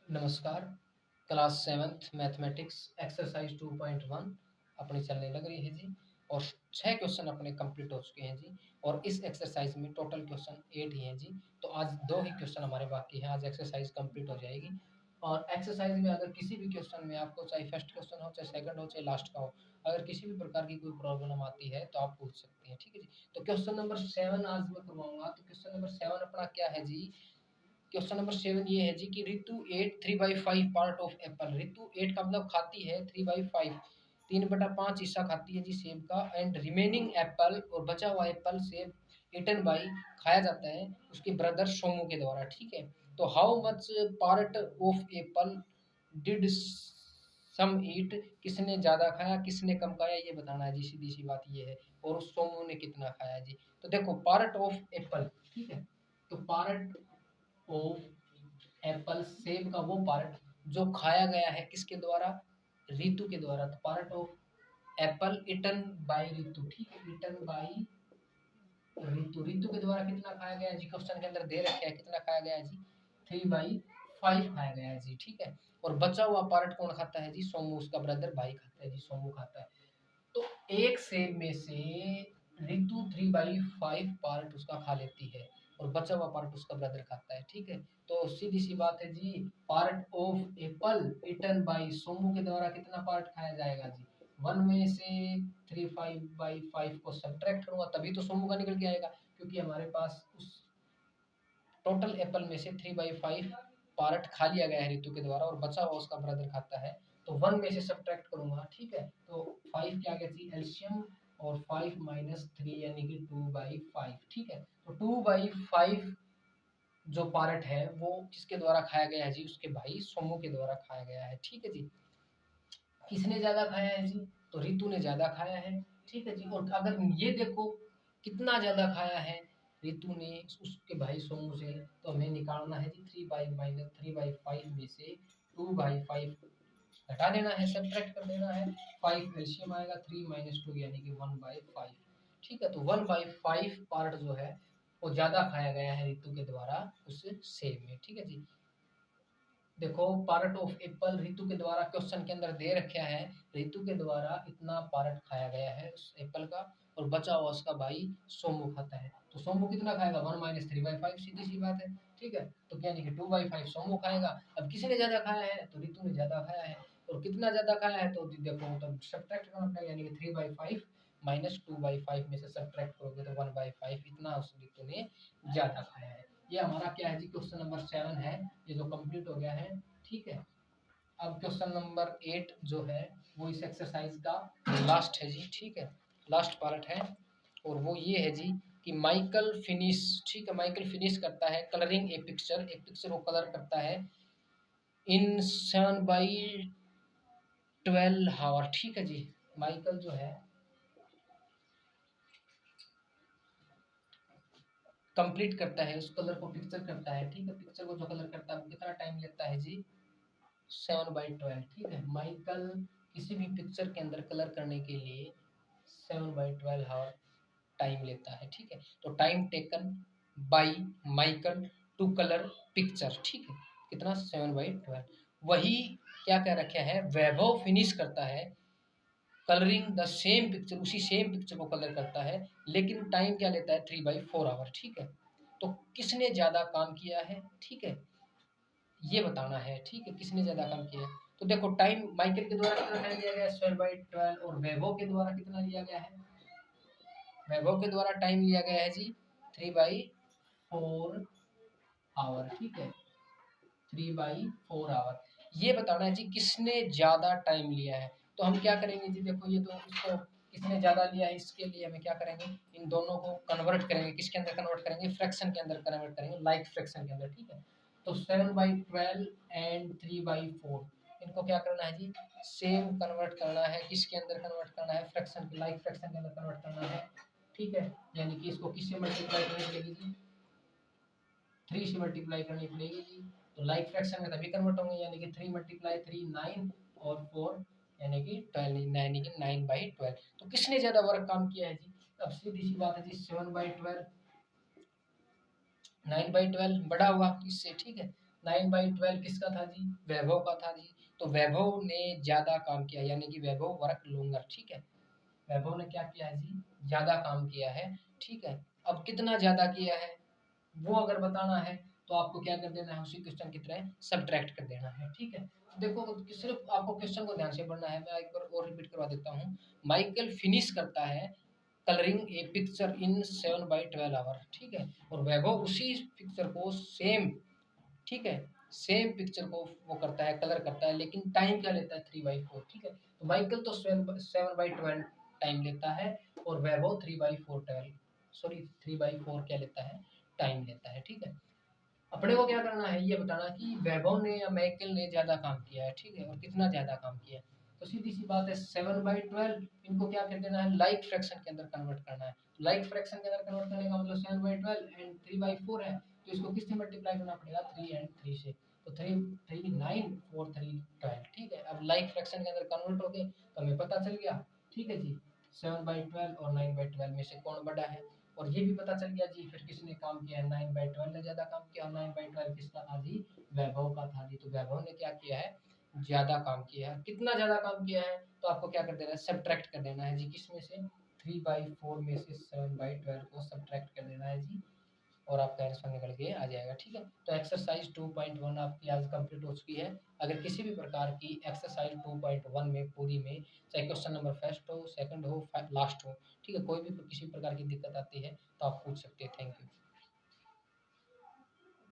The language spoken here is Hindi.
नमस्कार। क्लास सेवन्थ मैथमेटिक्स एक्सरसाइज 2.1 अपनी चलने लग रही है जी। और 6 क्वेश्चन अपने कंप्लीट हो चुके हैं जी। और इस एक्सरसाइज में टोटल क्वेश्चन 8 ही हैं जी। तो आज 2 ही क्वेश्चन हमारे बाकी हैं, आज एक्सरसाइज कंप्लीट हो जाएगी। और एक्सरसाइज में अगर किसी भी क्वेश्चन में आपको, चाहे फर्स्ट क्वेश्चन हो, चाहे सेकंड हो, चाहे लास्ट का हो, अगर किसी भी प्रकार की कोई प्रॉब्लम आती है तो आप पूछ सकते हैं, ठीक है जी। तो क्वेश्चन नंबर 7 आज मैं करवाऊंगा। तो क्वेश्चन नंबर 7 अपना क्या है जी। क्वेश्चन नंबर 7 ये है जी कि Ritu ate 3/5 part of apple. Ritu 8 का मतलब खाती है 3/5, 3/5 हिस्सा खाती है जी सेब का। एंड रिमेनिंग एप्पल, और बचा हुआ एप्पल सेब इटन बाई खाया जाता है उसके ब्रदर सोमू के द्वारा, ठीक है। तो how much part of apple did some eat, किसने ज्यादा खाया किसने कम खाया ये बताना है जी, सीधी सी बात ये है। और उस सोमू ने कितना खाया जी। तो देखो पार्ट ऑफ एप्पल, ठीक है। तो पार्ट ऑफ एप्पल, सेब का वो पार्ट जो खाया गया है किसके द्वारा, ऋतु के द्वारा। तो part of apple eaten by Ritu, ठीक है, इटन बाय ऋतु। ऋतु के द्वारा कितना खाया गया है जी, क्वेश्चन के अंदर दे रखा है कितना खाया गया है जी, 3/5 खाया गया है जी, ठीक है। और बचा हुआ पार्ट कौन खाता है जी, सोमू, उसका ब्रदर भाई खाता है जी, सोमू खाता है। तो एक सेब में से ऋतु 3/5 पार्ट उसका खा लेती है और बचा हुआ पार्ट उसका ब्रदर खाता है, ठीक है। तो सीधी सी बात है जी, part of apple eaten by Somu के द्वारा कितना पार्ट खाया जाएगा जी, 1 में से 3/5 को सब्ट्रैक्ट करूंगा तभी तो सोमू का निकल के आएगा, क्योंकि हमारे पास उस टोटल एप्पल में से 3/5 पार्ट खा लिया गया है ऋतु के द्वारा और बचा हुआ उसका ब्रदर खाता है। तो 1 में से सब्ट्रैक्ट करूंगा, ठीक है। तो 5 क्या गया थी एल्शियम, और 5 माइनस 3 यानी कि 2/5, ठीक है। तो 2/5 जो पार्ट है वो किसके द्वारा खाया गया है जी, उसके भाई सोमू के द्वारा खाया गया है, ठीक है जी। किसने ज्यादा खाया है जी, तो ऋतु ने ज्यादा खाया है, ठीक है जी। और अगर ये देखो कितना ज्यादा खाया है ऋतु ने उसके भाई सोमू से, तो हमें निकालना है जी 3/5 में से 2/5 घटा देना है, सब्ट्रैक्ट कर देना है। 5 एलसीएम आएगा, 3 माइनस 2 यानी कि 1/5, ठीक है। तो 1/5 पार्ट जो है वो ज्यादा खाया गया है ऋतु के द्वारा उस सेब में, ठीक है जी। देखो पार्ट ऑफ एप्पल ऋतु के द्वारा क्वेश्चन के अंदर दे रखा है, ऋतु के द्वारा इतना पार्ट खाया गया है उस एप्पल का, और बचा हुआ उसका भाई सोमू खाता है। तो सोमू कितना खाएगा, 1 माइनस 3/5, सीधी सी बात है, ठीक है। तो यानी कि 2/5 सोमू खाएगा। अब किसी ने ज्यादा खाया है, तो ऋतु ने ज्यादा खाया है। और कितना ज्यादा खाया है, तो देखो तब सब्ट्रैक्ट करना पड़ेगा, यानी कि 3/5 माइनस 2/5 में से सब्ट्रैक्ट करोगे तो 1/5 इतना उस ऋतु ने ज्यादा खाया है। ये हमारा क्या है जी, क्वेश्चन नंबर 7 है, ये जो कंप्लीट हो गया है, ठीक है। अब क्वेश्चन नंबर 8 जो है वो इस एक्सरसाइज का लास्ट है जी, ठीक है, लास्ट पार्ट है। और वो ये है जी कि माइकल फिनिश, ठीक है, माइकल फिनिश करता है कलरिंग ए पिक्चर, एक पिक्चर को कलर करता है इन 7/12 हावर, ठीक है जी। माइकल जो है कंप्लीट करता है उस कलर को, पिक्चर करता है, ठीक है। पिक्चर को जो कलर करता है वो कितना टाइम लेता है जी, 7/12, ठीक है। माइकल किसी भी पिक्चर के अंदर कलर करने के लिए 7/12 हावर टाइम लेता है, ठीक है। तो time taken by Michael to colour picture, ठीक है, कितना 7/12। वही क्या कह रखा है, वैभव फिनिश करता है कलरिंग द सेम पिक्चर, उसी सेम पिक्चर को कलर करता है, लेकिन टाइम क्या लेता है 3/4 आवर, ठीक है। तो किसने ज्यादा काम किया है, ठीक है, ये बताना है, ठीक है, किसने ज्यादा काम किया है। तो देखो टाइम माइकल के द्वारा कितना टाइम लिया गया है, 7/12, और वैभव के द्वारा कितना लिया गया है, वैभव के द्वारा टाइम लिया गया है जी 3/4 आवर, ठीक है, 3/4 आवर। ये बताना है जी किसने ज्यादा टाइम लिया है। तो हम क्या करेंगे जी, देखो ये तो इसको किसने ज्यादा लिया है, इसके लिए हमें क्या करेंगे, इन दोनों को कन्वर्ट करेंगे, किसके अंदर कन्वर्ट करेंगे, फ्रैक्शन के अंदर कन्वर्ट करेंगे, लाइक फ्रैक्शन के अंदर, ठीक है। तो 7/12 एंड 3/4 इनको क्या करना है जी, सेम कन्वर्ट करना है, किसके अंदर कन्वर्ट करना है, फ्रैक्शन, लाइक फ्रैक्शन के अंदर कन्वर्ट करना है, ठीक है। यानी कि इसको किससे मल्टीप्लाई करनी पड़ेगी जी, 3 से मल्टीप्लाई करनी पड़ेगी जी। तो लाइक फ्रैक्शन में तभी कन्वर्ट होंगे, यानी कि 3 × 3 9 और 4 यानी कि 12, यानी कि 9/12। तो किसने ज्यादा वर्क काम किया है जी, अब सीधी सी बात है जी, 7/12 9/12 बड़ा हुआ इससे, ठीक है। 9/12 किसका था जी? वैभव का था जी। तो वैभव ने ज़्यादा काम किया, यानी कि वैभव वर्क लॉन्गर, ठीक है। वैभव ने क्या किया है जी? ज़्यादा काम किया है, ठीक है। अब कितना ज़्यादा किया है वो अगर बताना है तो आपको क्या कर देना है, उसी क्वेश्चन की तरह सब्ट्रैक्ट कर देना है, ठीक है। देखो सिर्फ आपको क्वेश्चन को ध्यान से पढ़ना है। मैं एक बार और रिपीट करवा देता हूँ। माइकल फिनिश करता है colouring a picture in 7/12 hour, ठीक है। और वैभव उसी पिक्चर को सेम, ठीक है, सेम पिक्चर को वो करता है, कलर करता है, लेकिन टाइम क्या लेता है? 3/4, ठीक है। तो माइकल तो 7/12 टाइम लेता है और वैभव 3/4 क्या लेता है? टाइम लेता है, ठीक है। अपने को क्या करना है, ये बताना कि वैभव ने या माइकल ने ज्यादा काम किया है, ठीक है, और कितना ज्यादा काम किया है। तो सीधी सी बात है, 7/12 इनको क्या कर देना है? लाइक फ्रैक्शन के अंदर कन्वर्ट करना है। लाइक फ्रैक्शन के अंदर कन्वर्ट करने का मतलब 7/12 एंड 3/4 है, तो इसको किससे मल्टीप्लाई करना पड़ेगा? 3 एंड 3 से। तो 3 3 9 4 3 12, ठीक है। अब लाइक फ्रैक्शन के अंदर कन्वर्ट हो गए तो हमें पता चल गया, ठीक है जी, 7/12 और 9/12 में से कौन बड़ा है। और ये भी पता चल गया जी फिर किसने काम किया है? 9/12 ने ज्यादा काम किया, और 9/12 किसका था जी? वैभव का था जी। तो वैभव ने क्या किया है? ज्यादा काम किया है। कितना ज्यादा काम किया है? तो आपको क्या कर देना है? सब्ट्रैक्ट कर देना है जी। किस में से? 3/4 में से 7/12 को सब्ट्रैक्ट कर देना है जी, और आपका आंसर निकल के आ जाएगा, ठीक है। तो एक्सरसाइज 2.1 आपकी आज कंप्लीट हो चुकी है। अगर किसी भी प्रकार की एक्सरसाइज 2.1 में पूरी में, चाहे क्वेश्चन नंबर फर्स्ट हो, सेकंड हो, लास्ट हो, ठीक है, कोई भी किसी प्रकार की दिक्कत आती है तो आप पूछ सकते हैं। Thank you.